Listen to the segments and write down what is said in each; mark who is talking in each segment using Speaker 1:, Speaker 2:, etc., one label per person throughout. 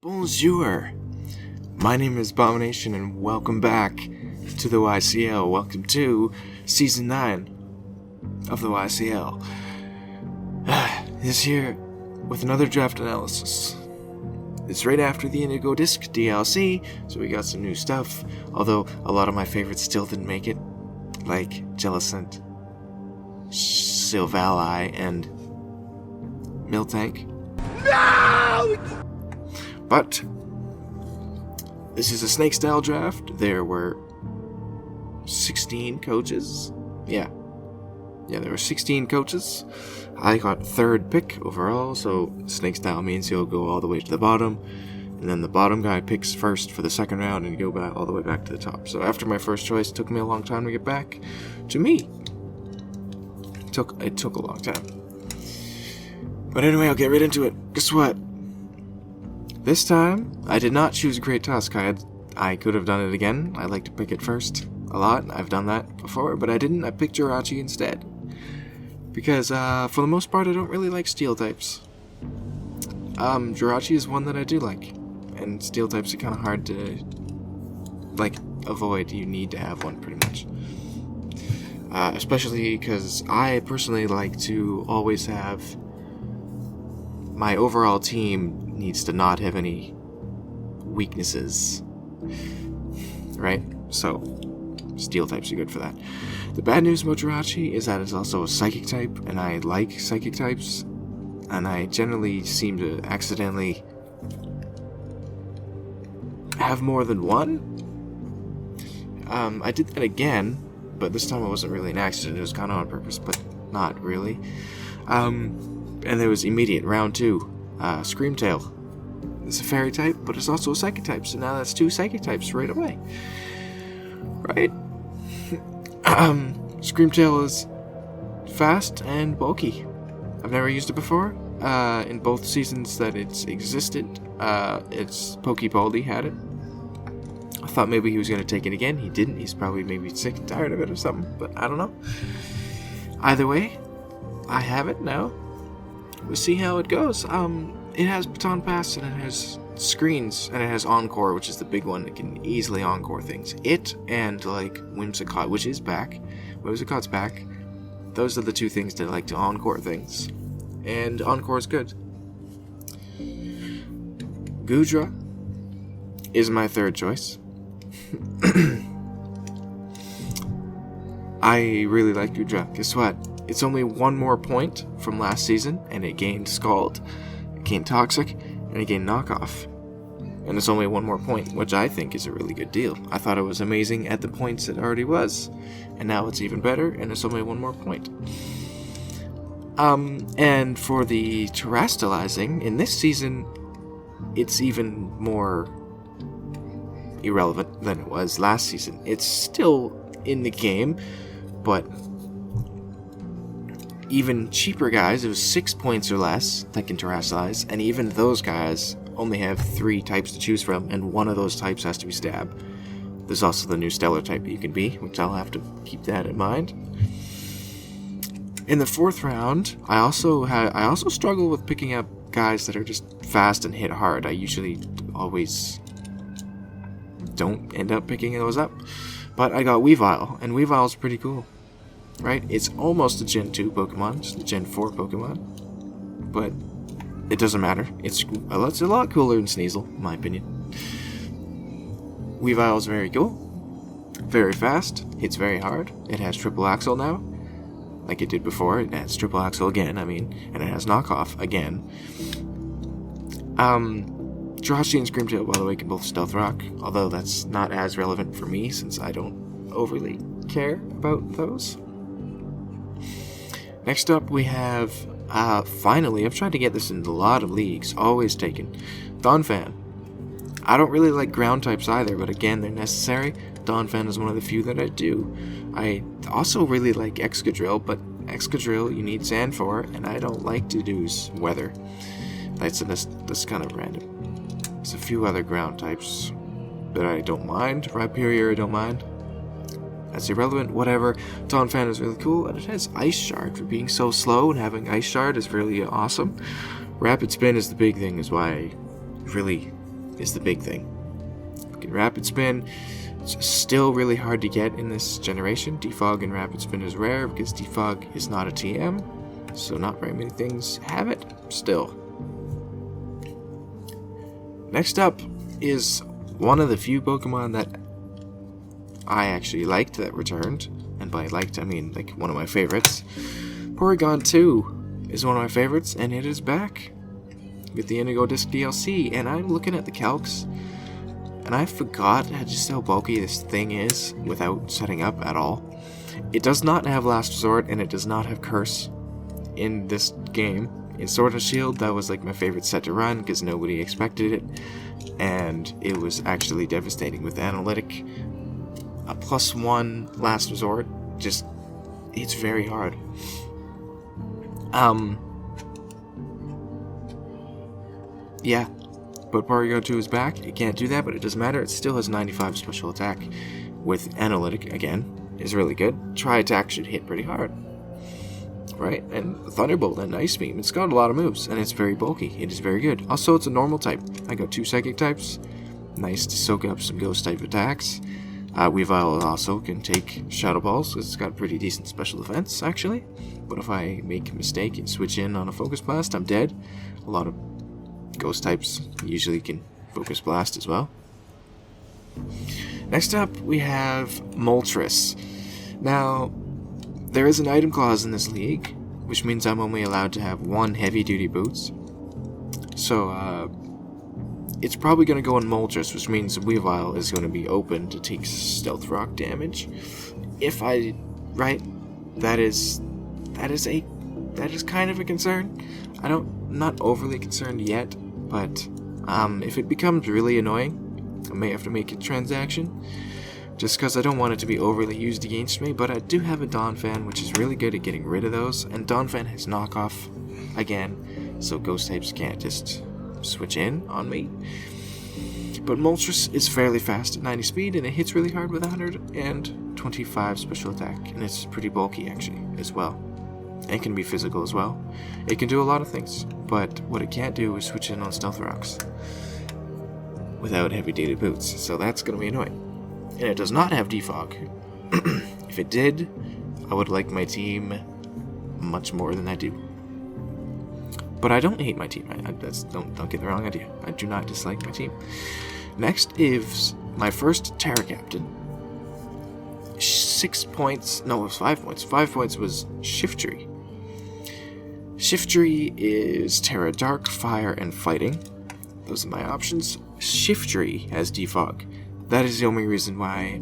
Speaker 1: Bonjour! My name is Abomination and welcome back to the YCL. Welcome to Season 9 of the YCL. This here with another draft analysis. It's right after the Indigo Disc DLC, so we got some new stuff, although a lot of my favorites still didn't make it, like Jellicent, Silvally, and Miltank. No! But this is a snake style draft. There were 16 coaches. Yeah, there were 16 coaches. I got third pick overall, so snake style means you'll go all the way to the bottom, and then the bottom guy picks first for the second round and you go back all the way back to the top. So after my first choice, it took me a long time to get back to me. It took a long time. But anyway, I'll get right into it. Guess what? This time, I did not choose a Great Tusk. I could have done it again. I like to pick it first a lot. I've done that before, but I didn't. I picked Jirachi instead. Because, for the most part, I don't really like steel types. Jirachi is one that I do like. And steel types are kind of hard to, avoid. You need to have one, pretty much. Especially because I personally like to always have my overall team needs to not have any weaknesses, right? So, steel types are good for that. The bad news about Jirachi is that it's also a psychic type, and I like psychic types, and I generally seem to accidentally have more than one. I did that again, but this time it wasn't really an accident. It was kind of on purpose, but not really. And there was immediate round 2. Screamtail. It's a fairy type, but it's also a psychic type, so now that's 2 psychic types right away. Right? Screamtail is fast and bulky. I've never used it before. In both seasons that it's existed, it's Pokebaldi had it. I thought maybe he was going to take it again. He didn't. He's probably maybe sick and tired of it or something, but I don't know. Either way, I have it now. We'll see how it goes. It has Baton Pass, and it has screens, and it has Encore, which is the big one that can easily Encore things. It and, Whimsicott, which is back. Whimsicott's back. Those are the 2 things that like to Encore things. And Encore is good. Goodra is my third choice. I really like Goodra. Guess what? It's only 1 more point from last season, and it gained Scald, it gained Toxic, and it gained Knockoff. And it's only 1 more point, which I think is a really good deal. I thought it was amazing at the points it already was, and now it's even better, and it's only 1 more point. And for the terastallizing, in this season, it's even more irrelevant than it was last season. It's still in the game, but even cheaper guys, it was 6 points or less that can terastallize, and even those guys only have 3 types to choose from, and 1 of those types has to be Stab. There's also the new Stellar type that you can be, which I'll have to keep that in mind. In the 4th round, I also struggle with picking up guys that are just fast and hit hard. I usually always don't end up picking those up, but I got Weavile, and Weavile's pretty cool. Right? It's almost a Gen 2 Pokemon, just a Gen 4 Pokemon. But it doesn't matter. It's a lot cooler than Sneasel, in my opinion. Weavile's very cool. Very fast. Hits very hard. It has Triple Axle now. Like it did before. It has Triple Axle again, and it has Knockoff again. Jirachi and Screamtail, by the way, can both Stealth Rock. Although that's not as relevant for me, since I don't overly care about those. Next up, we have, finally, I've tried to get this in a lot of leagues, always taken, Donphan. I don't really like ground types either, but again, they're necessary. Donphan is one of the few that I do. I also really like Excadrill, but Excadrill you need sand for, and I don't like to do weather. That's kind of random. There's a few other ground types that I don't mind. Rhyperior I don't mind. That's irrelevant, whatever. Donphan is really cool, and it has Ice Shard for being so slow, and having Ice Shard is really awesome. Rapid Spin is the big thing, is why I really is the big thing. Fucking Rapid Spin, it's still really hard to get in this generation. Defog and Rapid Spin is rare because Defog is not a TM, so not very many things have it still. Next up is one of the few Pokemon that I actually liked that returned, and by liked I mean like one of my favorites. Porygon 2 is one of my favorites, and it is back with the Indigo Disc DLC, and I'm looking at the calcs, and I forgot just how bulky this thing is without setting up at all. It does not have Last Resort, and it does not have Curse in this game. In Sword and Shield, that was like my favorite set to run because nobody expected it, and it was actually devastating with Analytic. A +1 Last Resort, just, it's very hard. Yeah, but Porygon 2 is back. It can't do that, but it doesn't matter. It still has 95 special attack with Analytic, again, is really good. Tri-Attack should hit pretty hard. Right? And Thunderbolt and Ice Beam. It's got a lot of moves, and it's very bulky. It is very good. Also, it's a normal type. I got 2 Psychic types. Nice to soak up some Ghost type attacks. Weavile also can take Shadow Balls, because it's got pretty decent special defense, actually. But if I make a mistake and switch in on a Focus Blast, I'm dead. A lot of Ghost types usually can Focus Blast as well. Next up, we have Moltres. Now, there is an item clause in this league, which means I'm only allowed to have 1 heavy-duty boots. So, it's probably going to go in Moltres, which means Weavile is going to be open to take Stealth Rock damage. If I... right? That is kind of a concern. I'm not overly concerned yet, but if it becomes really annoying, I may have to make a transaction. Just because I don't want it to be overly used against me, but I do have a Donphan, which is really good at getting rid of those, and Donphan has knockoff again, so Ghost types can't just switch in on me. But Moltres is fairly fast at 90 speed, and it hits really hard with 125 special attack, and it's pretty bulky actually as well. It can be physical as well. It can do a lot of things, but what it can't do is switch in on Stealth Rocks without heavy-duty boots, so that's going to be annoying. And it does not have Defog. If it did, I would like my team much more than I do. But I don't hate my team. Don't get the wrong idea. I do not dislike my team. Next is my first Terra Captain. 6 points. No, it was 5 points. 5 points was Shiftry. Shiftry is Terra Dark, Fire, and Fighting. Those are my options. Shiftry has Defog. That is the only reason why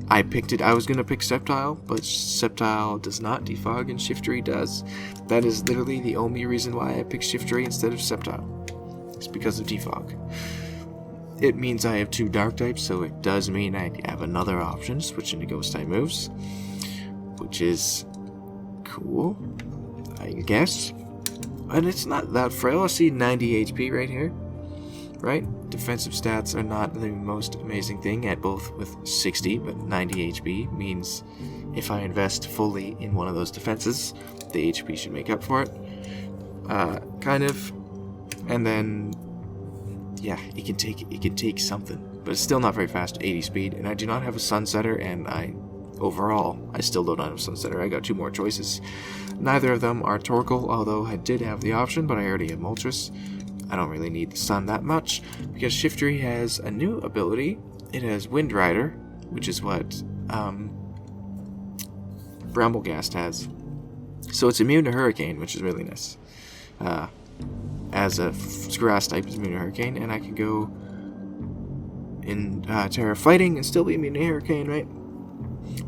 Speaker 1: I picked it. I was going to pick Sceptile, but Sceptile does not defog and Shiftry does. That is literally the only reason why I picked Shiftry instead of Sceptile. It's because of defog. It means I have 2 dark types, so it does mean I have another option to switch into Ghost type moves, which is cool, I guess. And it's not that frail. I see 90 HP right here. Right? Defensive stats are not the most amazing thing at both with 60, but 90 HP means if I invest fully in one of those defenses, the HP should make up for it. Kind of. And then, yeah, it can take something, but it's still not very fast, 80 speed, and I do not have a Sunsetter, and I still don't have a Sunsetter. I got 2 more choices. Neither of them are Torkoal, although I did have the option, but I already have Moltres. I don't really need the sun that much, because Shiftry has a new ability. It has Wind Rider, which is what Bramblegast has. So it's immune to Hurricane, which is really nice. As a grass type is immune to Hurricane, and I can go in Terra Fighting and still be immune to Hurricane, right?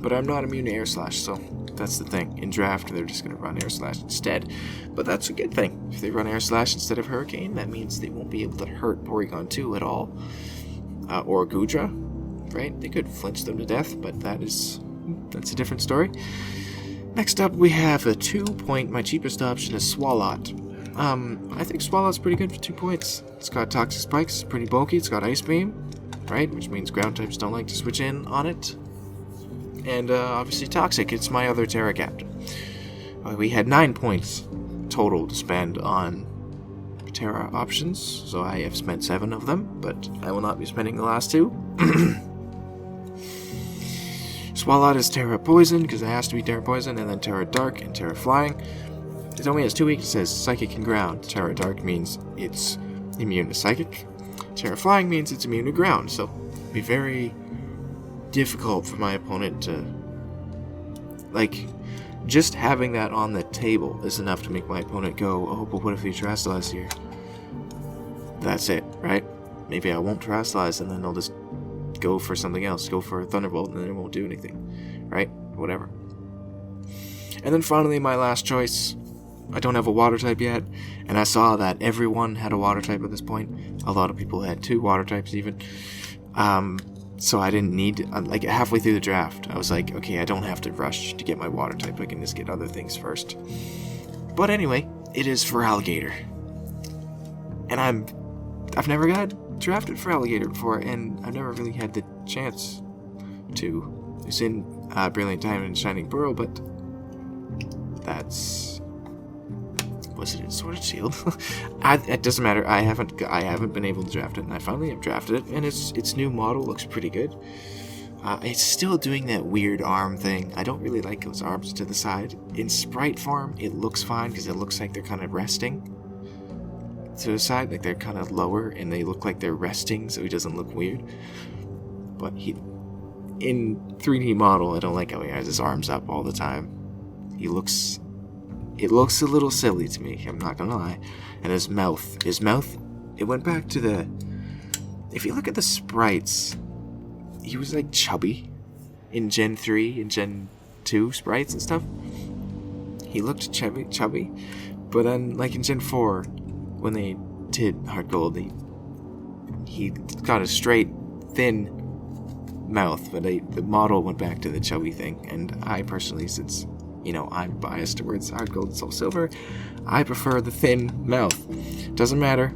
Speaker 1: But I'm not immune to Air Slash, so that's the thing. In Draft, they're just going to run Air Slash instead. But that's a good thing. If they run Air Slash instead of Hurricane, that means they won't be able to hurt Porygon 2 at all. Or Goodra, right? They could flinch them to death, but that's a different story. Next up, we have a 2-point. My cheapest option is Swalot. I think Swalot's pretty good for 2 points. It's got Toxic Spikes, pretty bulky. It's got Ice Beam, right? Which means ground types don't like to switch in on it. And obviously Toxic, it's my other Terra Captain. We had 9 points total to spend on Terra options, so I have spent 7 of them, but I will not be spending the last 2. Swalot is Terra Poison, because it has to be Terra Poison, and then Terra Dark and Terra Flying. It only has 2 weaknesses, Psychic and Ground. Terra Dark means it's immune to Psychic. Terra Flying means it's immune to Ground, so it'd be very difficult for my opponent to... Like, just having that on the table is enough to make my opponent go, oh, but what if he Terrastallize here? That's it, right? Maybe I won't Terrastallize, and then they'll just go for something else, go for a Thunderbolt, and then it won't do anything, right? Whatever. And then finally, my last choice. I don't have a water type yet, and I saw that everyone had a water type at this point. A lot of people had 2 water types even. So I didn't need, like halfway through the draft, I was like, okay, I don't have to rush to get my water type, I can just get other things first. But anyway, it is for Alligator. And I've never got drafted for Alligator before, and I've never really had the chance to. It's in Brilliant Diamond and Shining Pearl, but that's... Was it in Sword and Shield? It doesn't matter. I haven't been able to draft it, and I finally have drafted it, and its new model looks pretty good. It's still doing that weird arm thing. I don't really like those arms to the side. In sprite form, it looks fine because it looks like they're kind of resting to the side, like they're kind of lower, and they look like they're resting, so he doesn't look weird. But in 3D model, I don't like how he has his arms up all the time. It looks a little silly to me, I'm not gonna lie. And his mouth, it went back to the... If you look at the sprites, he was like chubby in Gen 3 and Gen 2 sprites and stuff. He looked chubby. But then, like in Gen 4, when they did Heart Gold, he got a straight, thin mouth, but the model went back to the chubby thing. And I personally, since... I'm biased towards Heart Gold and Soul Silver, I prefer the thin mouth. Doesn't matter.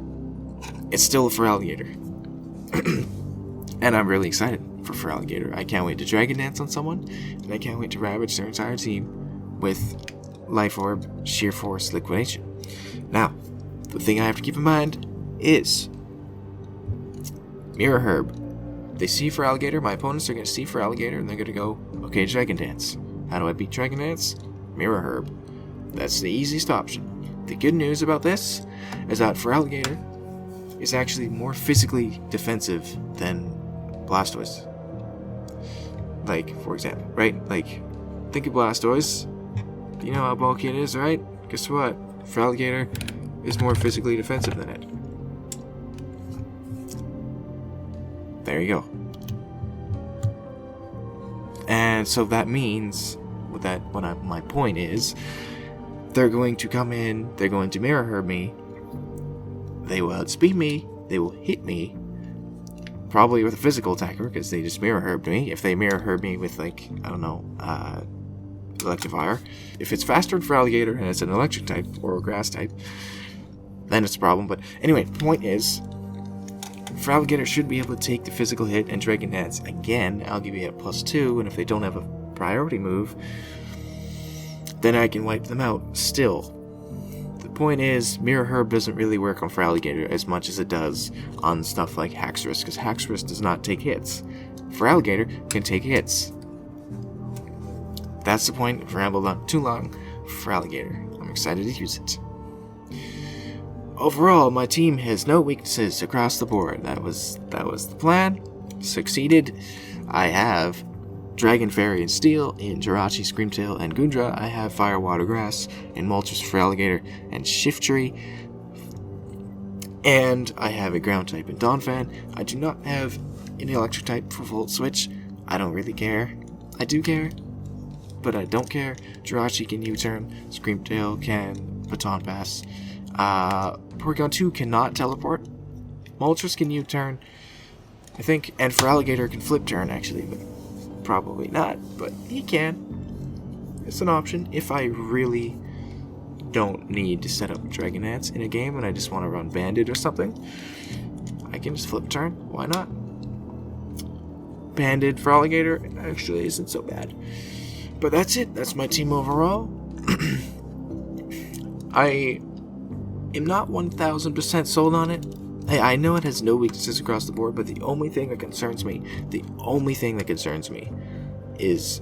Speaker 1: It's still for Alligator. And I'm really excited for Alligator. I can't wait to Dragon Dance on someone, and I can't wait to ravage their entire team with Life Orb, Sheer Force, Liquidation. Now, the thing I have to keep in mind is Mirror Herb. They see for Alligator, my opponents are going to see for Alligator, and they're going to go, okay, Dragon Dance. How do I beat Dragon Dance? Mirror Herb. That's the easiest option. The good news about this is that for Alligator is actually more physically defensive than Blastoise. Like, for example, right? Like, think of Blastoise. You know how bulky it is, right? Guess what? For Alligator is more physically defensive than it. There you go. And so that means that my point is, they're going to come in, they're going to Mirror Herb me, they will outspeed me, they will hit me, probably with a physical attacker, because they just Mirror Herbed me. If they Mirror Herb me with, like, I don't know, Electivire, if it's faster for Alligator and it's an electric type or a grass type, then it's a problem. But anyway, the point is, for Alligator should be able to take the physical hit and Dragon Dance again. I'll give you a +2, and if they don't have a priority move, then I can wipe them out still. The point is, Mirror Herb doesn't really work on for Alligator as much as it does on stuff like Haxorus, because Haxorus does not take hits. For Alligator, can take hits. That's the point. I've rambled on too long for Alligator. I'm excited to use it. Overall, my team has no weaknesses across the board. That was the plan. Succeeded. I have Dragon Fairy and Steel in Jirachi, Screamtail, and Gundra. I have Fire, Water, Grass in Moltres for Alligator and Shiftry. And I have a Ground type in Donphan. I do not have an Electric type for Volt Switch. I don't really care. I do care, but I don't care. Jirachi can U-turn. Screamtail can Baton Pass. Porygon 2 cannot teleport. Moltres can U-turn, I think, and for Alligator can flip turn, actually, but probably not, but he can. It's an option if I really don't need to set up Dragon Dance in a game and I just want to run Bandit or something. I can just flip turn. Why not? Bandit for Alligator actually isn't so bad. But that's it. That's my team overall. I am not 1000% sold on it. I know it has no weaknesses across the board, but the only thing that concerns me is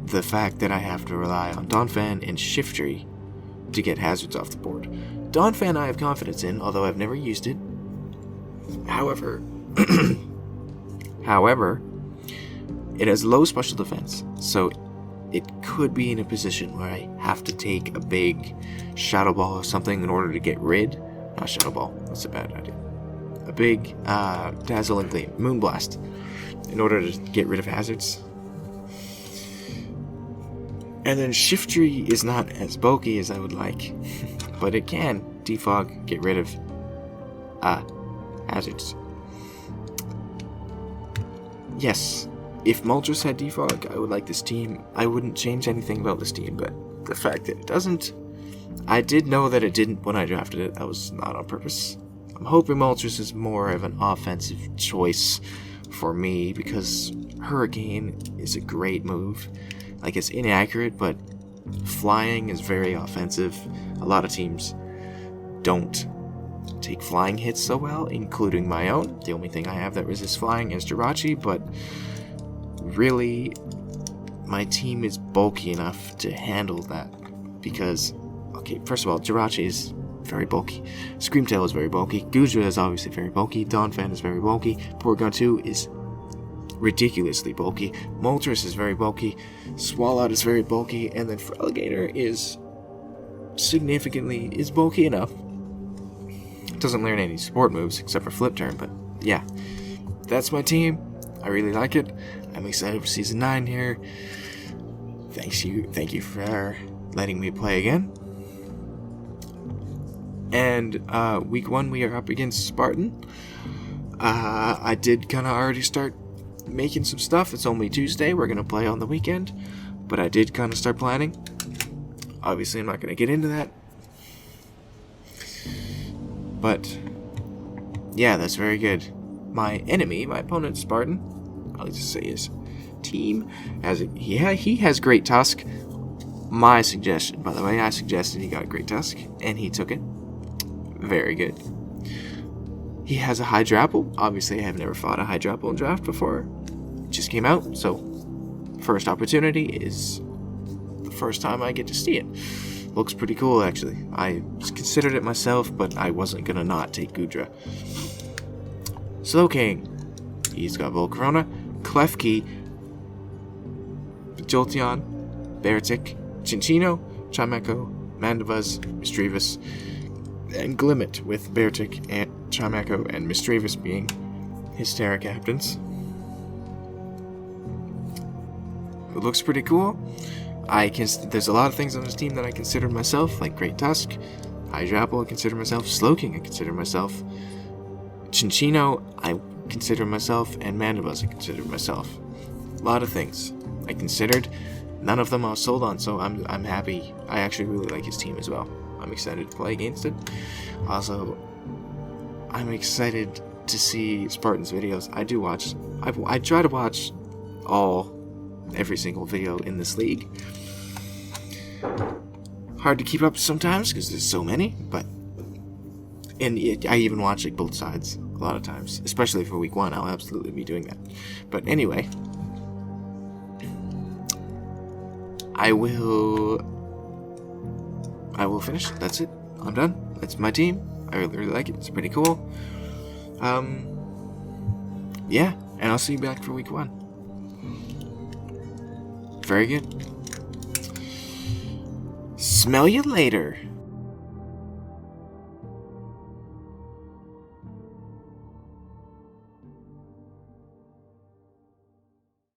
Speaker 1: the fact that I have to rely on Donphan and Shiftry to get hazards off the board. Donphan I have confidence in, although I've never used it. However, it has low special defense, so it could be in a position where I have to take a big Shadow Ball or something in order to get rid. Not Shadow Ball, that's a bad idea. A big Dazzle and Gleam, Moonblast, in order to get rid of hazards. And then Shiftry is not as bulky as I would like, but it can defog, get rid of hazards. Yes, if Moltres had defog, I would like this team. I wouldn't change anything about this team, but the fact that it doesn't, I did know that it didn't when I drafted it. That was not on purpose. I'm hoping Moltres is more of an offensive choice for me, because Hurricane is a great move. Like, it's inaccurate, but flying is very offensive. A lot of teams don't take flying hits so well, including my own. The only thing I have that resists flying is Jirachi, but really, my team is bulky enough to handle that. Because, okay, first of all, Jirachi is very bulky. Screamtail is very bulky. Goodra is obviously very bulky. Donphan is very bulky. Porygon 2 is ridiculously bulky. Moltres is very bulky. Swallow is very bulky. And then Feraligatr is bulky enough. Doesn't learn any support moves except for Flip Turn, but yeah. That's my team. I really like it. I'm excited for Season 9 here. Thank you for letting me play again. And week 1 we are up against Spartan. I did kind of already start making some stuff. It's only Tuesday. We're going to play on the weekend. But I did kind of start planning. Obviously, I'm not going to get into that. But, yeah, that's very good. My opponent, Spartan, I'll just say his team, he has Great Tusk. My suggestion, by the way, I suggested he got Great Tusk, and he took it. Very good. He has a Hydrapple. Obviously, I have never fought a Hydrapple in draft before. It just came out, so first opportunity is the first time I get to see it. Looks pretty cool, actually. I considered it myself, but I wasn't gonna not take Goodra. Slowking. He's got Volcarona, Klefki, Jolteon, Beartic, Cinccino, Chimecho, Mandibuzz, Misdreavus, and Glimmet, with Beartic and Chimecho and Misdreavus being his Terra captains. It looks pretty cool. There's a lot of things on this team that I consider myself, like Great Tusk, Hydrapple, I consider myself, Slowking, I consider myself, Cinccino, I consider myself, and Mandibuzz, I consider myself. A lot of things I considered. None of them I was sold on, so I'm happy. I actually really like his team as well. I'm excited to play against it. Also, I'm excited to see Spartan's videos. I try to watch every single video in this league. Hard to keep up sometimes because there's so many, I even watch like both sides a lot of times, especially for week 1. I'll absolutely be doing that. But anyway, I will finish. That's it. I'm done. That's my team. I really like it. It's pretty cool. Yeah, and I'll see you back for week 1. Very good. Smell you later.